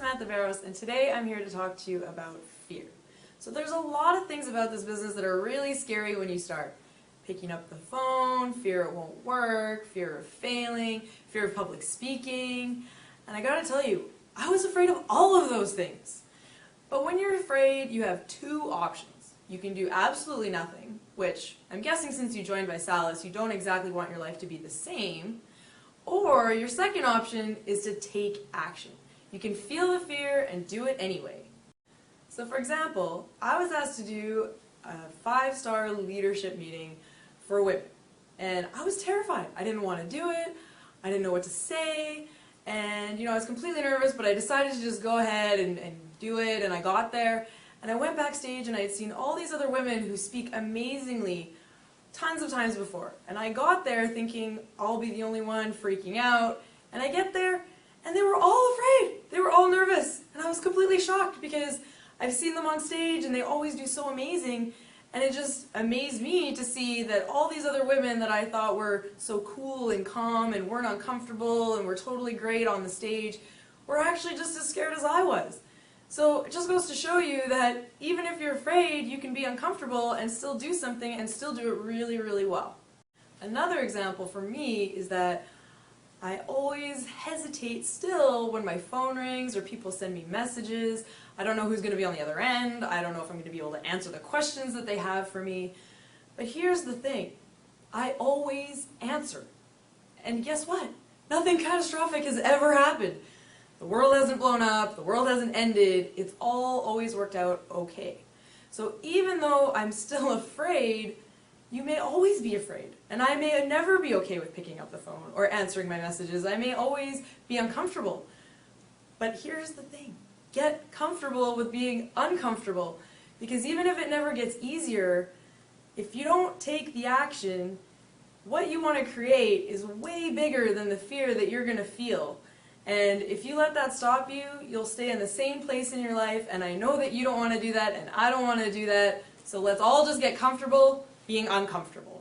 Samantha and today I'm here to talk to you about fear. So there's a lot of things about this business that are really scary when you start. Picking up the phone, fear it won't work, fear of failing, fear of public speaking, and I gotta tell you, I was afraid of all of those things. But when you're afraid, you have two options. You can do absolutely nothing, which I'm guessing since you joined ViSalus, you don't exactly want your life to be the same. Or your second option is to take action. You can feel the fear and do it anyway. So for example, I was asked to do a 5-star leadership meeting for women. And I was terrified. I didn't want to do it. I didn't know what to say. And I was completely nervous, but I decided to just go ahead and do it. And I got there. And I went backstage and I had seen all these other women who speak amazingly tons of times before. And I got there thinking I'll be the only one freaking out. And I get there and they were all afraid. They were all nervous. And I was completely shocked because I've seen them on stage and they always do so amazing. And it just amazed me to see that all these other women that I thought were so cool and calm and weren't uncomfortable and were totally great on the stage were actually just as scared as I was. So it just goes to show you that even if you're afraid, you can be uncomfortable and still do something and still do it really, really well. Another example for me is that I always hesitate still when my phone rings or people send me messages. I don't know who's going to be on the other end. I don't know if I'm going to be able to answer the questions that they have for me. But here's the thing. I always answer. And guess what? Nothing catastrophic has ever happened. The world hasn't blown up. The world hasn't ended. It's all always worked out okay. So even though I'm still afraid, you may always be afraid. And I may never be okay with picking up the phone or answering my messages. I may always be uncomfortable. But here's the thing. Get comfortable with being uncomfortable. Because even if it never gets easier, if you don't take the action, what you want to create is way bigger than the fear that you're going to feel. And if you let that stop you, you'll stay in the same place in your life, and I know that you don't want to do that, and I don't want to do that, so let's all just get comfortable being uncomfortable.